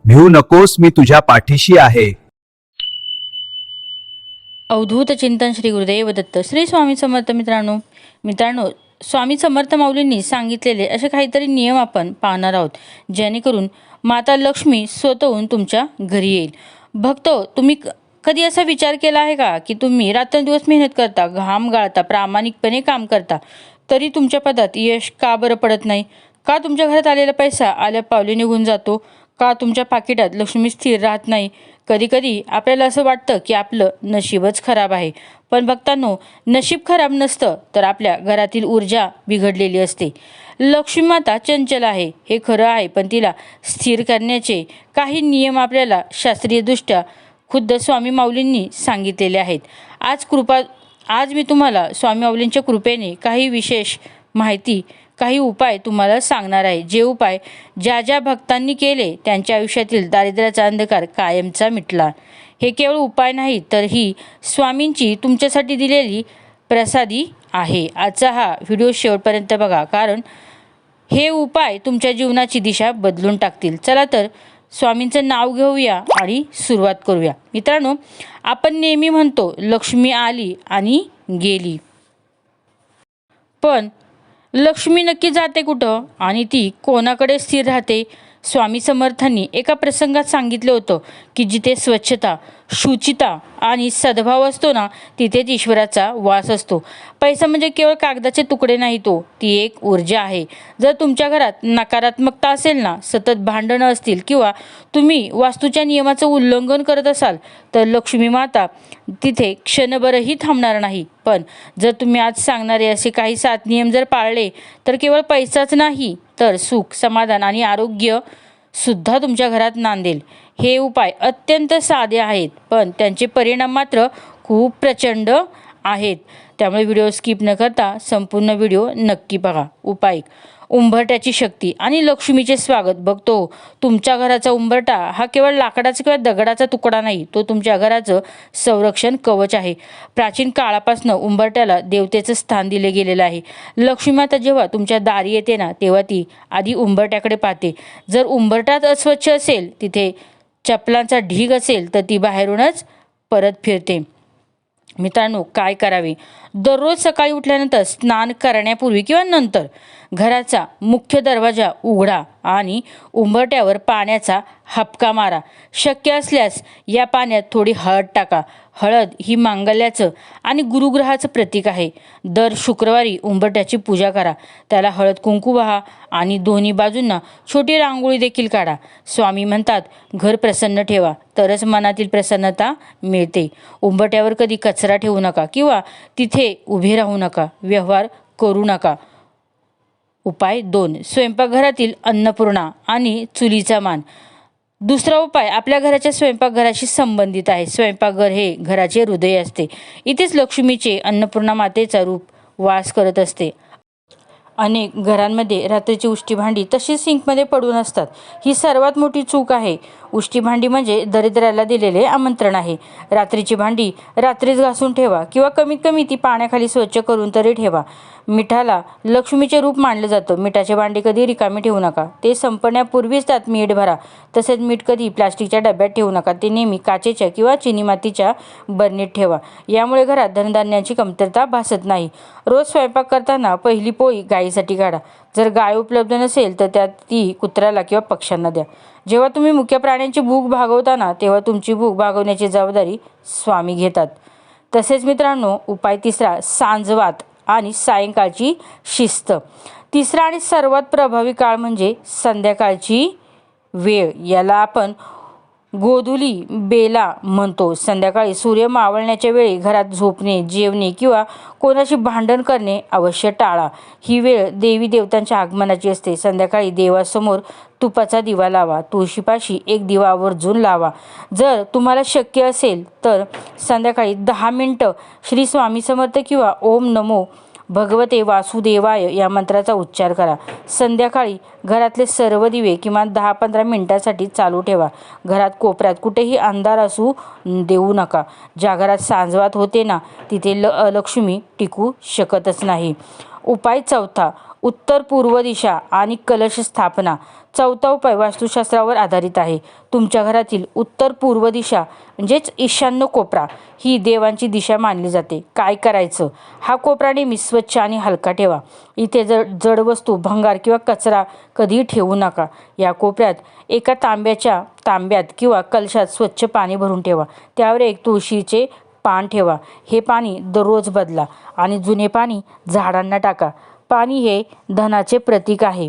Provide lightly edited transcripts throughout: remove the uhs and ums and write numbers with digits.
भिऊ नकोस, मी तुझ्या पाठीशी आहे. अवधूत चिंतन श्री गुरुदेव दत्त. श्री स्वामी समर्थ. मित्रांनो, स्वामी समर्थ माऊलींनी सांगितलेले असे काहीतरी नियम आपण पाहणार आहोत, जेणेकरून माता लक्ष्मी स्वतःहून तुमच्या घरी येईल. भक्तो, तुम्ही कधी असा विचार केला आहे का की तुम्ही रात्रंदिवस मेहनत करता, घाम गाळता, प्रामाणिकपणे काम करता, तरी तुमच्या पदात यश का बरं पडत नाही? का तुमच्या घरात आलेला पैसा आल्या पावली निघून जातो? का तुमच्या पाकिटात लक्ष्मी स्थिर राहत नाही? कधीकधी आपल्याला असं वाटतं की आपलं नशीबच खराब आहे. पण भक्तांनो, नशीब खराब नसतं, तर आपल्या घरातील ऊर्जा बिघडलेली असते. लक्ष्मी माता चंचल आहे, हे खरं आहे, पण तिला स्थिर करण्याचे काही नियम आपल्याला शास्त्रीयदृष्ट्या खुद्द स्वामी माऊलींनी सांगितलेले आहेत. आज मी तुम्हाला स्वामी माऊलींच्या कृपेने काही विशेष माहिती, काही उपाय तुम्हाला सांगणार आहे. जे उपाय ज्या भक्तांनी केले त्यांच्या आयुष्यातील दारिद्र्याचा अंधकार कायमचा मिटला. हे केवळ उपाय नाही, तर ही स्वामींची तुमच्यासाठी दिलेली प्रसादी आहे. आजचा हा व्हिडिओ शेवटपर्यंत बघा, कारण हे उपाय तुमच्या जीवनाची दिशा बदलून टाकतील. चला तर स्वामींचं नाव घेऊया आणि सुरुवात करूया. मित्रांनो, आपण नेहमी म्हणतो लक्ष्मी आली आणि गेली, पण लक्ष्मी नक्की जाते कुठं आणि ती कोणाकडे स्थिर राहते? स्वामी समर्थांनी एका प्रसंगात सांगितलं होतं की जिथे स्वच्छता, शुचिता आणि सद्भाव असतो ना, तिथेच ईश्वराचा वास असतो. पैसा म्हणजे केवळ कागदाचे तुकडे नाही, ती एक ऊर्जा आहे. जर तुमच्या घरात नकारात्मकता असेल ना, सतत भांडणं असतील किंवा तुम्ही वास्तूच्या नियमाचं उल्लंघन करत असाल, तर लक्ष्मी माता तिथे क्षणभरही थांबणार नाही. पण जर तुम्ही आज सांगणारे असे काही 7 नियम जर पाळले, तर केवळ पैसाच नाही, तर सुख, समाधान आणि आरोग्य सुद्धा तुमच्या घरात नांदेल. हे उपाय अत्यंत साधे आहेत, पण त्यांचे परिणाम मात्र खूप प्रचंड आहेत. त्यामुळे व्हिडिओ स्किप न करता संपूर्ण व्हिडिओ नक्की बघा. उपाय: उंबरट्याची शक्ती आणि लक्ष्मीचे स्वागत. बघतो, तुमच्या घराचा उंबरटा हा केवळ लाकडाचा किंवा दगडाचा तुकडा नाही, तो तुमच्या घराचं संरक्षण कवच आहे. प्राचीन काळापासून उंबरट्याला देवतेचं स्थान दिले गेलेलं आहे. लक्ष्मी माता जेव्हा तुमच्या दारी येते ना, तेव्हा ती आधी उंबरट्याकडे पाहते. जर उंबरट्यात अस्वच्छ असेल, तिथे चपलांचा ढीग असेल, तर ती बाहेरूनच परत फिरते. मित्रांनो, काय करावे? दररोज सकाळी उठल्यानंतर स्नान करण्यापूर्वी किंवा नंतर घराचा मुख्य दरवाजा उघडा आणि उंबरट्यावर पाण्याचा हबका मारा. शक्य असल्यास या पाण्यात थोडी हळद टाका. हळद ही मांगल्याचं आणि गुरुग्रहाचं प्रतीक आहे. दर शुक्रवारी उंबरट्याची पूजा करा, त्याला हळद कुंकू वाहा आणि दोन्ही बाजूंना छोटी रांगोळी देखील काढा. स्वामी म्हणतात, घर प्रसन्न ठेवा, तरच मनातील प्रसन्नता मिळते. उंबरट्यावर कधी कचरा ठेवू नका किंवा तिथे उभे राहू नका, व्यवहार करू नका. उपाय 2: स्वयंपाकघरातील अन्नपूर्णा आणि चुलीचा मान. दुसरा उपाय आपल्या घराच्या स्वयंपाकघराशी संबंधित आहे. स्वयंपाकघर हे घराचे हृदय असते. इथेच लक्ष्मीचे, अन्नपूर्णा मातेचा रूप वास करत असते. अनेक घरांमध्ये रात्रीची उष्टी भांडी तशीच सिंकमध्ये पडून असतात. ही सर्वात मोठी चूक आहे. उष्टी भांडी म्हणजे दरिद्राला दिलेले आमंत्रण आहे. रात्रीची भांडी रात्रीच घासून ठेवा किंवा कमीत कमी ती पाण्याखाली स्वच्छ करून तरी ठेवा. मिठाला लक्ष्मीचे रूप मानलं जातं. मिठाचे भांडे कधी रिकामी ठेवू नका, ते संपण्यापूर्वीच त्यात मीठ भरा. तसेच मीठ कधी प्लास्टिकच्या डब्यात ठेवू नका, ते नेहमी काचेच्या किंवा चिनी मातीच्या बरणीत ठेवा. यामुळे घरात धनधान्याची कमतरता भासत नाही. रोज स्वयंपाक करताना पहिली पोळी गायीसाठी काढा. जर गाय उपलब्ध नसेल, तर त्यात ती कुत्र्याला किंवा पक्ष्यांना द्या. जेव्हा तुम्ही मुख्य प्राण्यांची भूक भागवताना, तेव्हा तुमची भूक भागवण्याची जबाबदारी स्वामी घेतात. तसेच मित्रांनो, उपाय 3: सांजवात आणि सायंकाळची शिस्त. तिसरा आणि सर्वात प्रभावी काळ म्हणजे संध्याकाळची वेळ. याला आपण गोधुली बेला म्हणतो. संध्याकाळी सूर्य मावळण्याच्या वेळी घरात झोपणे, जेवणे किंवा कोणाशी भांडण करणे अवश्य टाळा. ही वेळ देवी देवतांच्या आगमनाची असते. संध्याकाळी देवासमोर तुपाचा दिवा लावा. तुळशीपाशी एक दिवा आवर्जून लावा. जर तुम्हाला शक्य असेल तर संध्याकाळी 10 मिनिटं श्री स्वामी समर्थ किंवा ओम नमो भगवते वासुदेवाय या मंत्राचा उच्चार करा. संध्याकाळी घरातले सर्व दिवे किमान 10-15 मिनिटांसाठी चालू ठेवा. घरात कोपऱ्यात कुठेही अंधार असू देऊ नका. ज्या घरात सांजवात होते ना, तिथे लक्ष्मी टिकू शकतच नाही. उपाय 4: उत्तर पूर्व दिशा आणि कलश स्थापना. चौथा उपाय वास्तुशास्त्रावर आधारित आहे. तुमच्या घरातील उत्तर पूर्व दिशा म्हणजेच ईशान्य कोपरा ही देवांची दिशा मानली जाते. काय करायचं? हा कोपरा नेहमी स्वच्छ आणि हलका ठेवा. इथे जड वस्तू, भंगार किंवा कचरा कधीही ठेवू नका. या कोपऱ्यात एका तांब्यात किंवा कलशात स्वच्छ पाणी भरून ठेवा. त्यावर एक तुळशीचे पान ठेवा. हे पाणी दररोज बदला आणि जुने पाणी झाडांना टाका. पाणी हे धनाचे प्रतीक आहे.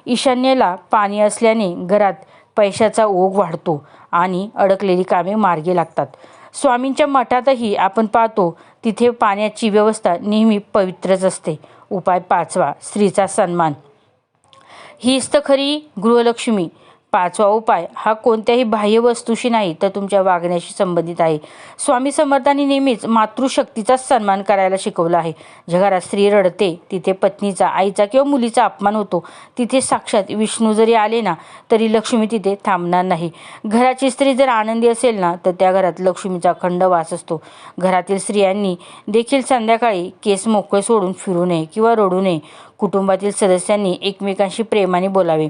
ईशान्येला पाणी असल्याने घरात पैशाचा ओघ वाढतो आणि अडकलेली कामे मार्गी लागतात. स्वामींच्या मठातही आपण पाहतो तिथे पाण्याची व्यवस्था नेहमी पवित्रच असते. उपाय 5वा, स्त्रीचा सन्मान. हीच तर खरी गृहलक्ष्मी. 5वा उपाय हा कोणत्याही बाह्य वस्तूशी नाही तर तुमच्या वागण्याशी संबंधित आहे. स्वामी समर्थांनी नेहमीच मातृशक्तीचा सन्मान करायला शिकवलं आहे. ज्या घरात स्त्री रडते तिथे पत्नीचा, आईचा किंवा मुलीचा अपमान होतो. तिथे साक्षात विष्णू जरी आले ना तरी लक्ष्मी तिथे थांबणार नाही. घराची स्त्री जर आनंदी असेल ना तर त्या घरात लक्ष्मीचा अखंड वास असतो. घरातील स्त्रियांनी देखील संध्याकाळी केस मोकळे सोडून फिरू नये किंवा रडू नये. कुटुंबातील सदस्यांनी एकमेकांशी प्रेमाने बोलावे.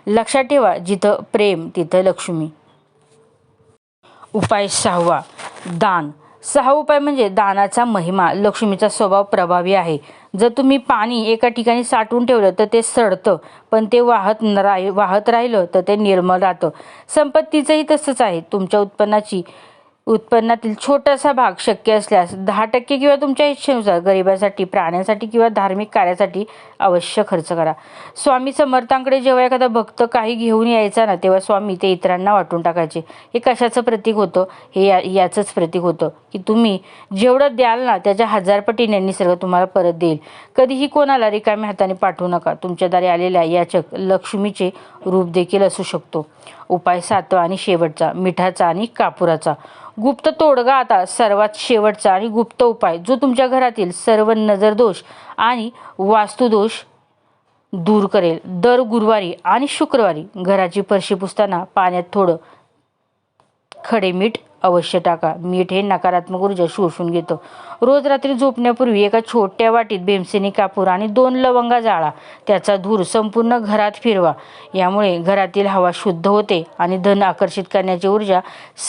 लक्षात ठेवा, जिथं प्रेम तिथं लक्ष्मी. उपाय 6वा, दान. 6 उपाय म्हणजे दानाचा महिमा. लक्ष्मीचा स्वभाव प्रभावी आहे. जर तुम्ही पाणी एका ठिकाणी साठवून ठेवलं तर ते सडतं, पण ते वाहत राहिलं तर ते निर्मळ राहतं. संपत्तीचंही तसंच आहे. तुमच्या उत्पन्नातील छोटासा भाग शक्य असल्यास 10% किंवा तुमच्या इच्छेनुसार गरिबांसाठी, प्राण्यांसाठी किंवा धार्मिक कार्यासाठी अवश्य खर्च करा. स्वामी समर्थांकडे जेव्हा एखादा भक्त काही घेऊन यायचा ना तेव्हा स्वामी ते इतरांना वाटून टाकायचे. हे कशाचं प्रतीक होतं? हे याचंच प्रतीक होतं की तुम्ही जेवढं द्याल ना त्याच्या 1000 पटीने निसर्ग तुम्हाला परत देईल. कधीही कोणाला रिकाम्या हाताने पाठवू नका. तुमच्या दारी आलेल्या याचक लक्ष्मीचे रूप देखील असू शकतो. उपाय 7वा आणि शेवटचा, मिठाचा आणि कापुराचा. गुप्त तोडगा. आता सर्वात शेवटचा आणि गुप्त उपाय जो तुमच्या घरातील सर्व नजरदोष आणि वास्तुदोष दूर करेल. दर गुरुवारी आणि शुक्रवारी घराची फरशी पुसताना पाण्यात थोडं खडे मीठ अवश्य टाका. मीठ हे नकारात्मक ऊर्जा शोषून घेतं. रोज रात्री झोपण्यापूर्वी एका छोट्या वाटीत भीमसेनी कापूर आणि 2 लवंगा जाळा. त्याचा धूर संपूर्ण घरात फिरवा. यामुळे घरातील हवा शुद्ध होते आणि धन आकर्षित करण्याची ऊर्जा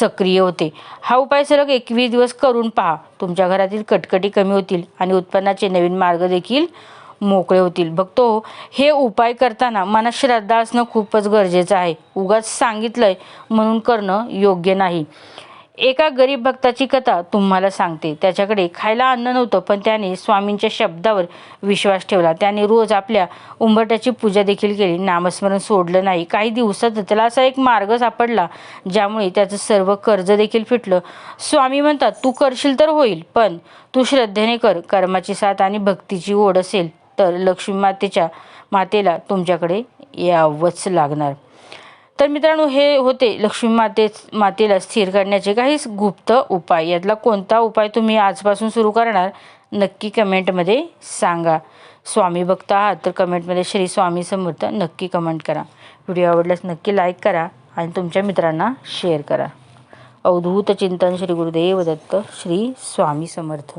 सक्रिय होते. हा उपाय सलग 21 दिवस करून पहा. तुमच्या घरातील कटकटी कमी होतील आणि उत्पन्नाचे नवीन मार्ग देखील मोकळे होतील. बघतो, हे उपाय करताना मनात श्रद्धा असणं खूपच गरजेचं आहे. उगाच सांगितलंय म्हणून करणं योग्य नाही. एका गरीब भक्ताची कथा तुम्हाला सांगते. त्याच्याकडे खायला अन्न नव्हतं, पण त्याने स्वामींच्या शब्दावर विश्वास ठेवला. त्याने रोज आपल्या उंबरठ्याची पूजा देखील केली. नामस्मरण सोडलं नाही. काही दिवसात त्याला असा एक मार्ग सापडला ज्यामुळे त्याचं सर्व कर्ज देखील फिटलं. स्वामी म्हणतात, तू करशील तर होईल, पण तू श्रद्धेने कर. कर्माची साथ आणि भक्तीची ओढ असेल तर लक्ष्मी मातेला तुमच्याकडे यावंच लागणार. तर मित्रांनो, हे होते लक्ष्मी मातेला स्थिर करण्याचे काही गुप्त उपाय. यातला कोणता उपाय तुम्ही आजपासून सुरू करणार नक्की कमेंटमध्ये सांगा. स्वामी भक्त आहात तर कमेंटमध्ये श्री स्वामी समर्थ नक्की कमेंट करा. व्हिडिओ आवडल्यास नक्की लाईक करा आणि तुमच्या मित्रांना शेअर करा. अवधूत चिंतन. श्री गुरुदेव दत्त. श्री स्वामी समर्थ.